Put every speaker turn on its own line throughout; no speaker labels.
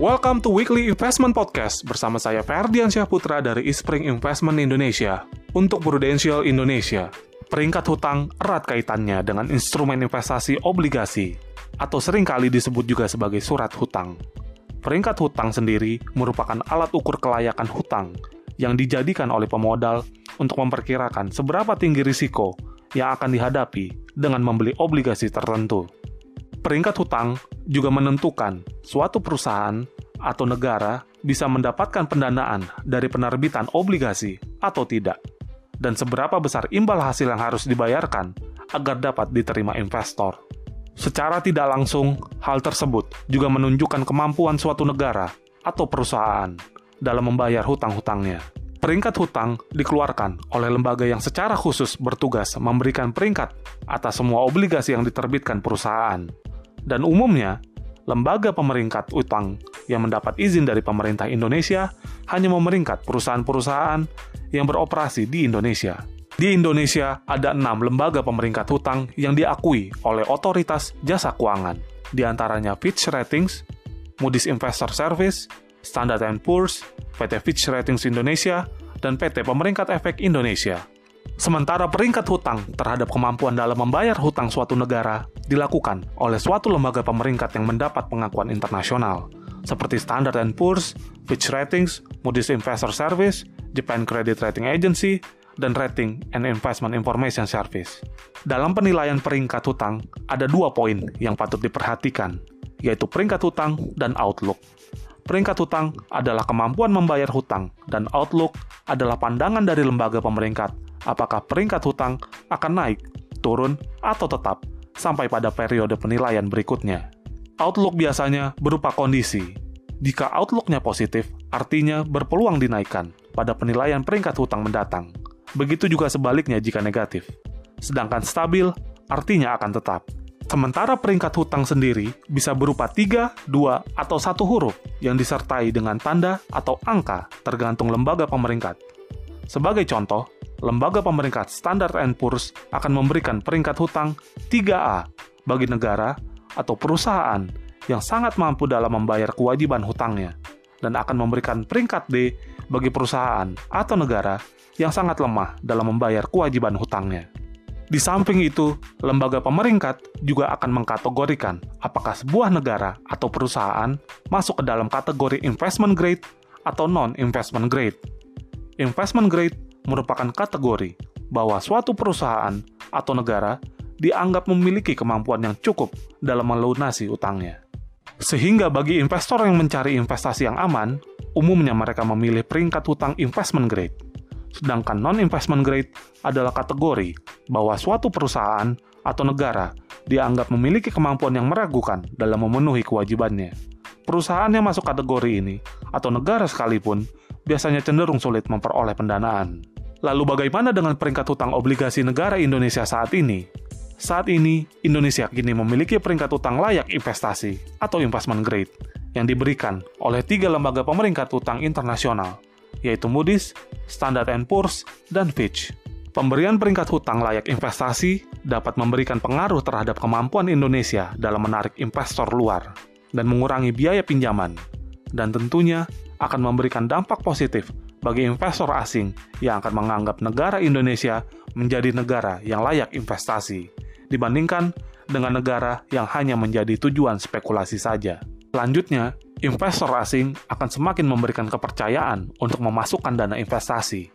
Welcome to Weekly Investment Podcast bersama saya Ferdiansyah Putra dari Ispring Investment Indonesia untuk Prudential Indonesia. Peringkat hutang erat kaitannya dengan instrumen investasi obligasi atau seringkali disebut juga sebagai surat hutang. Peringkat hutang sendiri merupakan alat ukur kelayakan hutang yang dijadikan oleh pemodal untuk memperkirakan seberapa tinggi risiko yang akan dihadapi dengan membeli obligasi tertentu. Peringkat hutang juga menentukan suatu perusahaan atau negara bisa mendapatkan pendanaan dari penerbitan obligasi atau tidak, dan seberapa besar imbal hasil yang harus dibayarkan agar dapat diterima investor. Secara tidak langsung, hal tersebut juga menunjukkan kemampuan suatu negara atau perusahaan dalam membayar hutang-hutangnya. Peringkat hutang dikeluarkan oleh lembaga yang secara khusus bertugas memberikan peringkat atas semua obligasi yang diterbitkan perusahaan. Dan umumnya, lembaga pemeringkat utang yang mendapat izin dari pemerintah Indonesia hanya memeringkat perusahaan-perusahaan yang beroperasi di Indonesia. Di Indonesia, ada 6 lembaga pemeringkat hutang yang diakui oleh otoritas jasa keuangan, di antaranya Fitch Ratings, Moody's Investor Service, Standard & Poor's, PT Fitch Ratings Indonesia, dan PT Pemeringkat Efek Indonesia. Sementara peringkat hutang terhadap kemampuan dalam membayar hutang suatu negara dilakukan oleh suatu lembaga pemeringkat yang mendapat pengakuan internasional, seperti Standard & Poor's, Fitch Ratings, Moody's Investor Service, Japan Credit Rating Agency, dan Rating and Investment Information Service. Dalam penilaian peringkat hutang, ada 2 poin yang patut diperhatikan, yaitu peringkat hutang dan outlook. Peringkat hutang adalah kemampuan membayar hutang, dan outlook adalah pandangan dari lembaga pemeringkat apakah peringkat hutang akan naik, turun, atau tetap sampai pada periode penilaian berikutnya. Outlook biasanya berupa kondisi. Jika outlooknya positif, artinya berpeluang dinaikkan pada penilaian peringkat hutang mendatang. Begitu juga sebaliknya jika negatif. Sedangkan stabil, artinya akan tetap. Sementara peringkat hutang sendiri bisa berupa 3, 2, atau 1 huruf yang disertai dengan tanda atau angka tergantung lembaga pemeringkat. Sebagai contoh, lembaga pemeringkat Standard & Poor's akan memberikan peringkat hutang 3A bagi negara atau perusahaan yang sangat mampu dalam membayar kewajiban hutangnya, dan akan memberikan peringkat D bagi perusahaan atau negara yang sangat lemah dalam membayar kewajiban hutangnya. Di samping itu, lembaga pemeringkat juga akan mengkategorikan apakah sebuah negara atau perusahaan masuk ke dalam kategori investment grade atau non-investment grade. Investment grade merupakan kategori bahwa suatu perusahaan atau negara dianggap memiliki kemampuan yang cukup dalam melunasi utangnya. Sehingga bagi investor yang mencari investasi yang aman, umumnya mereka memilih peringkat hutang investment grade. Sedangkan non-investment grade adalah kategori bahwa suatu perusahaan atau negara dianggap memiliki kemampuan yang meragukan dalam memenuhi kewajibannya. Perusahaan yang masuk kategori ini, atau negara sekalipun, biasanya cenderung sulit memperoleh pendanaan. Lalu bagaimana dengan peringkat hutang obligasi negara Indonesia saat ini? Saat ini, Indonesia kini memiliki peringkat hutang layak investasi atau investment grade yang diberikan oleh 3 lembaga pemeringkat hutang internasional, yaitu Moody's, Standard & Poor's, dan Fitch. Pemberian peringkat hutang layak investasi dapat memberikan pengaruh terhadap kemampuan Indonesia dalam menarik investor luar dan mengurangi biaya pinjaman, dan tentunya akan memberikan dampak positif bagi investor asing yang akan menganggap negara Indonesia menjadi negara yang layak investasi, dibandingkan dengan negara yang hanya menjadi tujuan spekulasi saja. Selanjutnya, investor asing akan semakin memberikan kepercayaan untuk memasukkan dana investasi,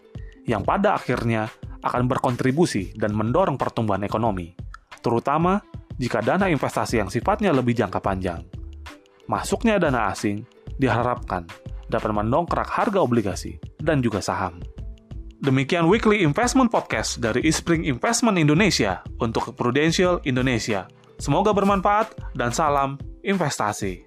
yang pada akhirnya akan berkontribusi dan mendorong pertumbuhan ekonomi, terutama jika dana investasi yang sifatnya lebih jangka panjang. Masuknya dana asing diharapkan dapat mendongkrak harga obligasi dan juga saham. Demikian Weekly Investment Podcast dari Ispring Investment Indonesia untuk Prudential Indonesia. Semoga bermanfaat dan salam investasi.